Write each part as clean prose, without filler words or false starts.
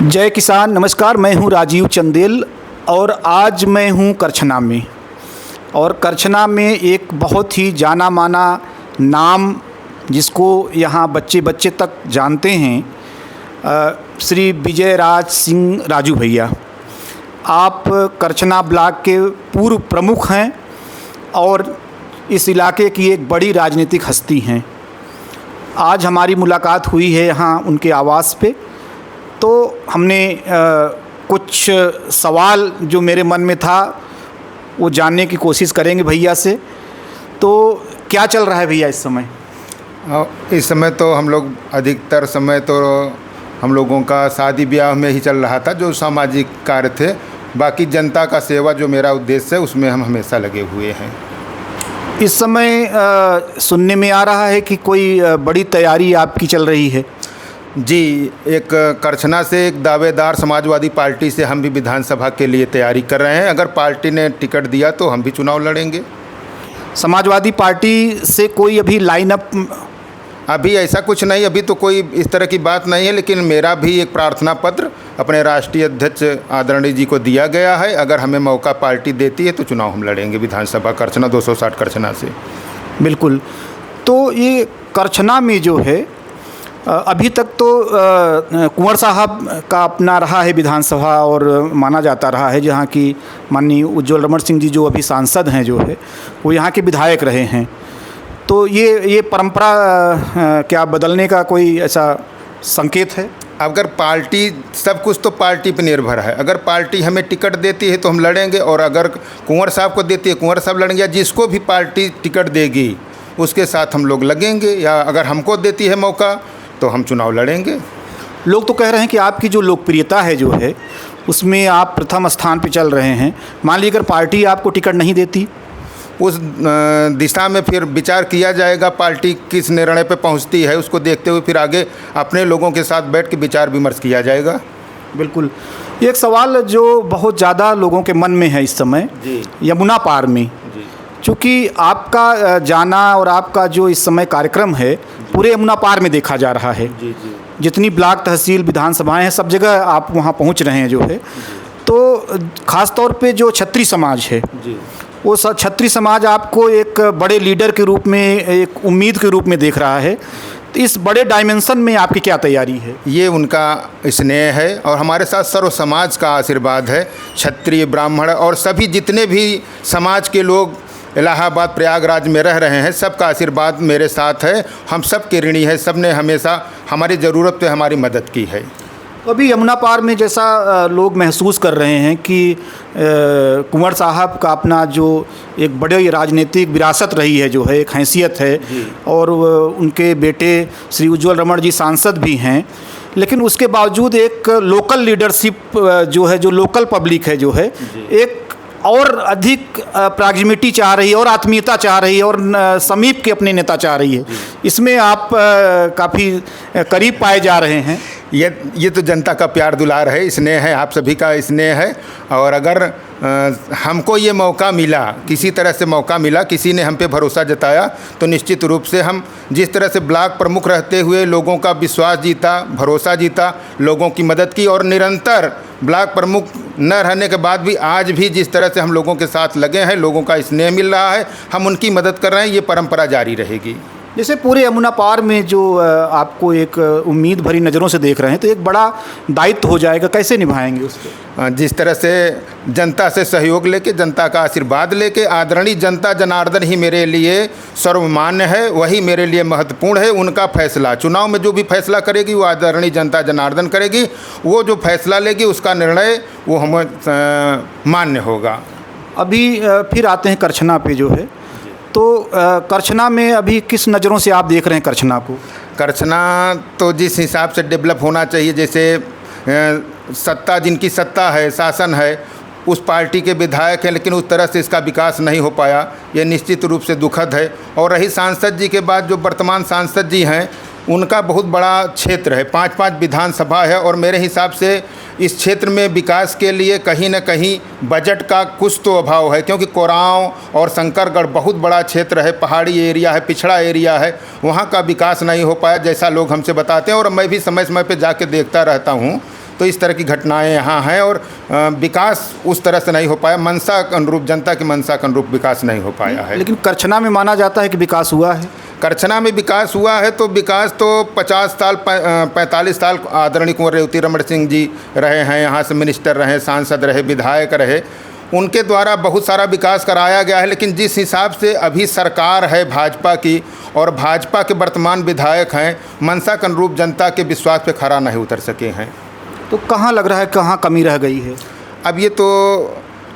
जय किसान। नमस्कार, मैं हूं राजीव चंदेल और आज मैं हूं करछना में। और करछना में एक बहुत ही जाना माना नाम जिसको यहां बच्चे बच्चे तक जानते हैं, श्री विजय राज सिंह राजू भैया। आप करछना ब्लॉक के पूर्व प्रमुख हैं और इस इलाके की एक बड़ी राजनीतिक हस्ती हैं। आज हमारी मुलाकात हुई है यहाँ उनके आवास पे, तो हमने कुछ सवाल जो मेरे मन में था वो जानने की कोशिश करेंगे भैया से। तो क्या चल रहा है भैया इस समय? इस समय तो हम लोग अधिकतर समय तो हम लोगों का शादी ब्याह में ही चल रहा था, जो सामाजिक कार्य थे। बाकी जनता का सेवा जो मेरा उद्देश्य है उसमें हम हमेशा लगे हुए हैं। इस समय सुनने में आ रहा है कि कोई बड़ी तैयारी आपकी चल रही है। जी, एक करछना से एक दावेदार समाजवादी पार्टी से हम भी विधानसभा के लिए तैयारी कर रहे हैं। अगर पार्टी ने टिकट दिया तो हम भी चुनाव लड़ेंगे। समाजवादी पार्टी से कोई अभी लाइनअप? अभी ऐसा कुछ नहीं, अभी तो कोई इस तरह की बात नहीं है, लेकिन मेरा भी एक प्रार्थना पत्र अपने राष्ट्रीय अध्यक्ष आदरणीय जी को दिया गया है। अगर हमें मौका पार्टी देती है तो चुनाव हम लड़ेंगे विधानसभा करछना 260 करछना से। बिल्कुल। तो ये करछना में जो है अभी तक तो कुंवर साहब का अपना रहा है विधानसभा और माना जाता रहा है, जहाँ की माननीय उज्ज्वल रमण सिंह जी जो अभी सांसद हैं जो है वो यहाँ के विधायक रहे हैं। तो ये परंपरा क्या बदलने का कोई ऐसा संकेत है? अगर पार्टी, सब कुछ तो पार्टी पर निर्भर है। अगर पार्टी हमें टिकट देती है तो हम लड़ेंगे, और अगर कुंवर साहब को देती है कुंवर साहब लड़ेंगे, या जिसको भी पार्टी टिकट देगी उसके साथ हम लोग लगेंगे। या अगर हमको देती है मौका तो हम चुनाव लड़ेंगे। लोग तो कह रहे हैं कि आपकी जो लोकप्रियता है जो है उसमें आप प्रथम स्थान पे चल रहे हैं। मान लीजिए अगर पार्टी आपको टिकट नहीं देती, उस दिशा में फिर विचार किया जाएगा। पार्टी किस निर्णय पे पहुंचती है उसको देखते हुए फिर आगे अपने लोगों के साथ बैठ के विचार विमर्श किया जाएगा। बिल्कुल। एक सवाल जो बहुत ज़्यादा लोगों के मन में है इस समय, यमुना पार में, चूँकि आपका जाना और आपका जो इस समय कार्यक्रम है पूरे यमुना पार में देखा जा रहा है। जितनी ब्लॉक तहसील विधानसभाएं हैं सब जगह आप वहाँ पहुँच रहे हैं जो है। तो ख़ास तौर पे जो छत्री समाज है वो छत्री समाज आपको एक बड़े लीडर के रूप में, एक उम्मीद के रूप में देख रहा है। तो इस बड़े डायमेंशन में आपकी क्या तैयारी है? ये उनका स्नेह है और हमारे साथ सर्व समाज का आशीर्वाद है। क्षत्रिय, ब्राह्मण और सभी जितने भी समाज के लोग इलाहाबाद प्रयागराज में रह रहे हैं, सबका आशीर्वाद मेरे साथ है। हम सब के ऋणी है, सब ने हमेशा हमारी ज़रूरत पे हमारी मदद की है। अभी यमुना पार में जैसा लोग महसूस कर रहे हैं कि कुंवर साहब का अपना जो एक बड़े राजनीतिक विरासत रही है जो है, एक हैसियत है, और उनके बेटे श्री उज्ज्वल रमण जी सांसद भी हैं, लेकिन उसके बावजूद एक लोकल लीडरशिप जो है, जो लोकल पब्लिक है जो है, एक और अधिक प्रॉक्सिमिटी चाह रही है और आत्मीयता चाह रही है और समीप के अपने नेता चाह रही है। इसमें आप काफ़ी करीब पाए जा रहे हैं। ये तो जनता का प्यार दुलार है, स्नेह है, आप सभी का स्नेह है। और अगर हमको ये मौका मिला, किसी तरह से मौका मिला, किसी ने हम पे भरोसा जताया, तो निश्चित रूप से हम जिस तरह से ब्लॉक प्रमुख रहते हुए लोगों का विश्वास जीता, भरोसा जीता, लोगों की मदद की, और निरंतर ब्लॉक प्रमुख न रहने के बाद भी आज भी जिस तरह से हम लोगों के साथ लगे हैं, लोगों का स्नेह मिल रहा है, हम उनकी मदद कर रहे हैं, ये परंपरा जारी रहेगी। जैसे पूरे यमुना पार में जो आपको एक उम्मीद भरी नज़रों से देख रहे हैं, तो एक बड़ा दायित्व हो जाएगा, कैसे निभाएंगे उसको? जिस तरह से जनता से सहयोग लेके, जनता का आशीर्वाद लेके, आदरणीय जनता जनार्दन ही मेरे लिए सर्वमान्य है, वही मेरे लिए महत्वपूर्ण है। उनका फैसला, चुनाव में जो भी फैसला करेगी वो आदरणीय जनता जनार्दन करेगी। वो जो फैसला लेगी उसका निर्णय वो हमें मान्य होगा। अभी फिर आते हैं करछना पे जो है, तो करछना में अभी किस नज़रों से आप देख रहे हैं करछना को? करछना तो जिस हिसाब से डेवलप होना चाहिए, जैसे सत्ता, जिनकी सत्ता है, शासन है, उस पार्टी के विधायक हैं, लेकिन उस तरह से इसका विकास नहीं हो पाया, ये निश्चित रूप से दुखद है। और रही सांसद जी के बाद जो वर्तमान सांसद जी हैं, उनका बहुत बड़ा क्षेत्र है, 5-5 विधानसभा है, और मेरे हिसाब से इस क्षेत्र में विकास के लिए कहीं न कहीं बजट का कुछ तो अभाव है, क्योंकि कोरांव और शंकरगढ़ बहुत बड़ा क्षेत्र है, पहाड़ी एरिया है, पिछड़ा एरिया है, वहाँ का विकास नहीं हो पाया जैसा लोग हमसे बताते हैं। और मैं भी समय समय पे जाके देखता रहता हूँ तो इस तरह की घटनाएं यहाँ हैं और विकास उस तरह से नहीं हो पाया, मंशा के अनुरूप, जनता की मंशा के अनुरूप विकास नहीं हो पाया है। लेकिन करछना में माना जाता है कि विकास हुआ है। करछना में विकास हुआ है तो विकास तो 50 साल 45 साल आदरणीय कुंवर रेवती रमण सिंह जी रहे हैं, यहाँ से मिनिस्टर रहे, सांसद रहे, विधायक रहे, उनके द्वारा बहुत सारा विकास कराया गया है। लेकिन जिस हिसाब से अभी सरकार है भाजपा की और भाजपा के वर्तमान विधायक हैं, मंशा के अनुरूप जनता के विश्वास पे खरा नहीं उतर सके हैं। तो कहाँ लग रहा है, कहाँ कमी रह गई है? अब ये तो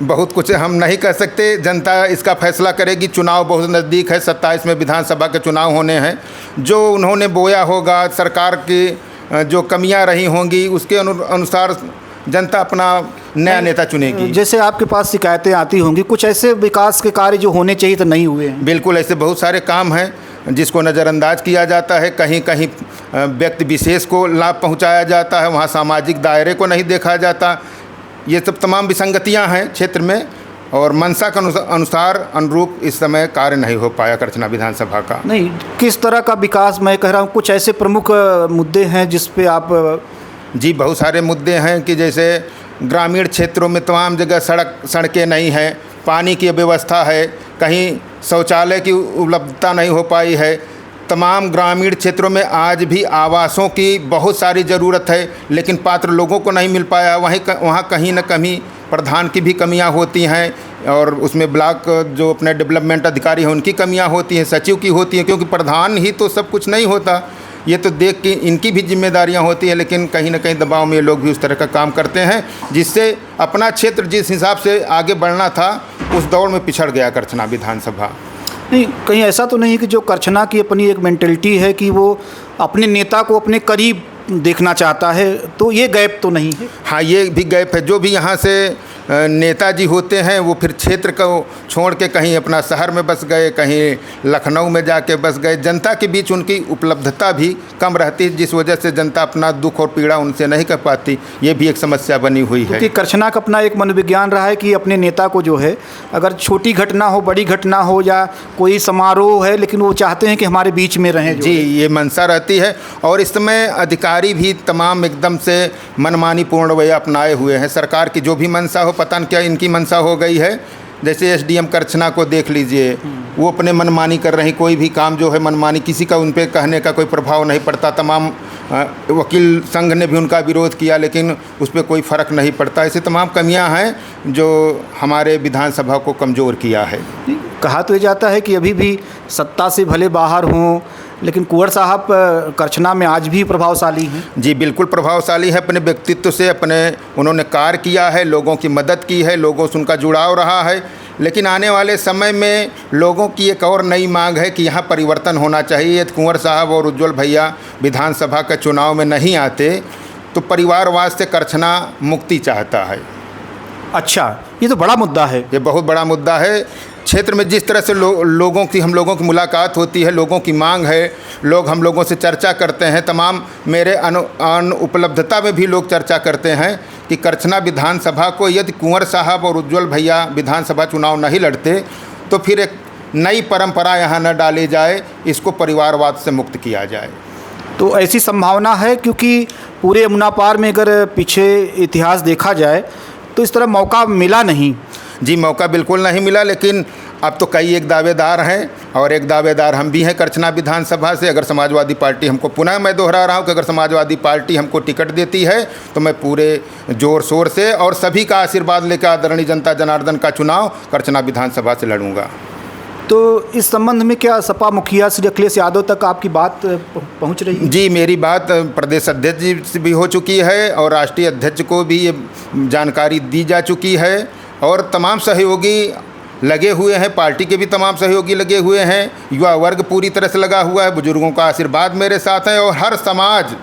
बहुत कुछ हम नहीं कह सकते, जनता इसका फैसला करेगी। चुनाव बहुत नज़दीक है, 27 में विधानसभा के चुनाव होने हैं। जो उन्होंने बोया होगा, सरकार की जो कमियां रही होंगी, उसके अनुसार जनता अपना नया नेता चुनेगी। जैसे आपके पास शिकायतें आती होंगी, कुछ ऐसे विकास के कार्य जो होने चाहिए तो नहीं हुए हैं? बिल्कुल, ऐसे बहुत सारे काम हैं जिसको नज़रअंदाज किया जाता है। कहीं कहीं व्यक्ति विशेष को लाभ पहुंचाया जाता है, वहां सामाजिक दायरे को नहीं देखा जाता। ये सब तमाम विसंगतियां हैं क्षेत्र में और मंशा के अनुसार अनुरूप इस समय कार्य नहीं हो पाया करछना विधानसभा का। नहीं, किस तरह का विकास मैं कह रहा हूँ, कुछ ऐसे प्रमुख मुद्दे हैं जिस पे आप? जी, बहुत सारे मुद्दे हैं कि जैसे ग्रामीण क्षेत्रों में तमाम जगह सड़कें नहीं हैं, पानी की व्यवस्था है, कहीं शौचालय की उपलब्धता नहीं हो पाई है। तमाम ग्रामीण क्षेत्रों में आज भी आवासों की बहुत सारी ज़रूरत है, लेकिन पात्र लोगों को नहीं मिल पाया। वहाँ कहीं न कहीं प्रधान की भी कमियां होती हैं और उसमें ब्लॉक जो अपने डेवलपमेंट अधिकारी हैं उनकी कमियां होती हैं, सचिव की होती हैं, क्योंकि प्रधान ही तो सब कुछ नहीं होता। ये तो देख के इनकी भी जिम्मेदारियां होती हैं, लेकिन कहीं ना कहीं दबाव में ये लोग भी उस तरह का काम करते हैं जिससे अपना क्षेत्र जिस हिसाब से आगे बढ़ना था उस दौड़ में पिछड़ गया करछना विधानसभा। नहीं, कहीं ऐसा तो नहीं कि जो करछना की अपनी एक मेंटेलिटी है कि वो अपने नेता को अपने करीब देखना चाहता है, तो ये गैप तो नहीं है? हाँ, ये भी गैप है। जो भी यहाँ से नेताजी होते हैं वो फिर क्षेत्र को छोड़ के कहीं अपना शहर में बस गए, कहीं लखनऊ में जाके बस गए। जनता के बीच उनकी उपलब्धता भी कम रहती है, जिस वजह से जनता अपना दुख और पीड़ा उनसे नहीं कर पाती। ये भी एक समस्या बनी हुई है। क्योंकि करछना का अपना एक मनोविज्ञान रहा है कि अपने नेता को जो है, अगर छोटी घटना हो, बड़ी घटना हो या कोई समारोह है, लेकिन वो चाहते हैं कि हमारे बीच में रहें। जी, ये मंशा रहती है और इस समय अधिकारी भी तमाम एकदम से मनमानी पूर्ण रवैया अपनाए हुए हैं। सरकार की जो भी मंशा हो, पता नहीं क्या इनकी मंशा हो गई है। जैसे एसडीएम करछना को देख लीजिए, वो अपने मनमानी कर रही, कोई भी काम जो है मनमानी, किसी का उन पे कहने का कोई प्रभाव नहीं पड़ता। तमाम वकील संघ ने भी उनका विरोध किया, लेकिन उस पर कोई फ़र्क नहीं पड़ता। ऐसे तमाम कमियां हैं जो हमारे विधानसभा को कमज़ोर किया है। कहा तो ये जाता है कि अभी भी सत्ता से भले बाहर हों, लेकिन कुंवर साहब करछना में आज भी प्रभावशाली हैं। जी, बिल्कुल प्रभावशाली है। अपने व्यक्तित्व से उन्होंने कार्य किया है, लोगों की मदद की है, लोगों से उनका जुड़ाव रहा है। लेकिन आने वाले समय में लोगों की एक और नई मांग है कि यहाँ परिवर्तन होना चाहिए। यदि कुंवर साहब और उज्ज्वल भैया विधानसभा के चुनाव में नहीं आते तो परिवारवाद से करछना मुक्ति चाहता है। अच्छा, ये तो बड़ा मुद्दा है। ये बहुत बड़ा मुद्दा है। क्षेत्र में जिस तरह से हम लोगों की मुलाकात होती है, लोगों की मांग है, लोग हम लोगों से चर्चा करते हैं, तमाम मेरे अनुपलब्धता में भी लोग चर्चा करते हैं कि करछना विधानसभा को यदि कुंवर साहब और उज्ज्वल भैया विधानसभा चुनाव नहीं लड़ते तो फिर एक नई परंपरा यहाँ न डाली जाए, इसको परिवारवाद से मुक्त किया जाए। तो ऐसी संभावना है, क्योंकि पूरे यमुना पार में अगर पीछे इतिहास देखा जाए तो इस तरह मौका मिला नहीं। जी, मौका बिल्कुल नहीं मिला, लेकिन अब तो कई एक दावेदार हैं और एक दावेदार हम भी हैं करछना विधानसभा से। अगर समाजवादी पार्टी हमको, पुनः मैं दोहरा रहा हूं कि अगर समाजवादी पार्टी हमको टिकट देती है तो मैं पूरे जोर शोर से और सभी का आशीर्वाद लेकर आदरणीय जनता जनार्दन का चुनाव करछना विधानसभा से लड़ूंगा। तो इस संबंध में क्या सपा मुखिया श्री अखिलेश यादव तक आपकी बात पहुंच रही है? जी, मेरी बात प्रदेश अध्यक्ष जी से भी हो चुकी है और राष्ट्रीय अध्यक्ष को भी ये जानकारी दी जा चुकी है और तमाम सहयोगी लगे हुए हैं, पार्टी के भी तमाम सहयोगी लगे हुए हैं, युवा वर्ग पूरी तरह से लगा हुआ है, बुजुर्गों का आशीर्वाद मेरे साथ है और हर समाज,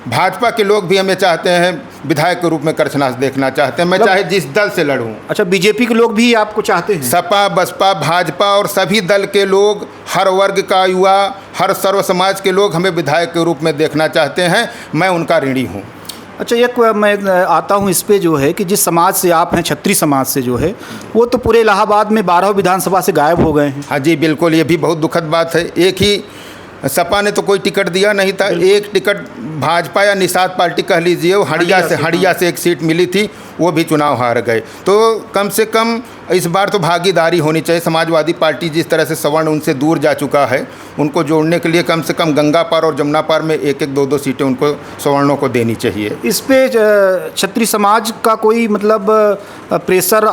भाजपा के लोग भी हमें चाहते हैं विधायक के रूप में करछना देखना चाहते हैं, मैं चाहे जिस दल से लड़ूं। अच्छा, बीजेपी के लोग भी आपको चाहते हैं? सपा, बसपा, भाजपा और सभी दल के लोग, हर वर्ग का युवा, हर सर्व समाज के लोग हमें विधायक के रूप में देखना चाहते हैं। मैं उनका ऋणी हूँ। अच्छा, एक मैं आता हूँ इस पे जो है कि जिस समाज से आप हैं, क्षत्रिय समाज से जो है, वो तो पूरे इलाहाबाद में 12 विधानसभा से गायब हो गए हैं। हाँ जी, बिल्कुल, ये भी बहुत दुखद बात है। एक ही सपा ने तो कोई टिकट दिया नहीं था। एक टिकट भाजपा या निषाद पार्टी कह लीजिए, वो हड़िया से एक सीट मिली थी, वो भी चुनाव हार गए। तो कम से कम इस बार तो भागीदारी होनी चाहिए। समाजवादी पार्टी जिस तरह से सवर्ण उनसे दूर जा चुका है, उनको जोड़ने के लिए कम से कम गंगा पार और जमुना पार में एक एक दो दो सीटें उनको सवर्णों को देनी चाहिए। इस पे क्षत्रिय समाज का कोई मतलब प्रेशर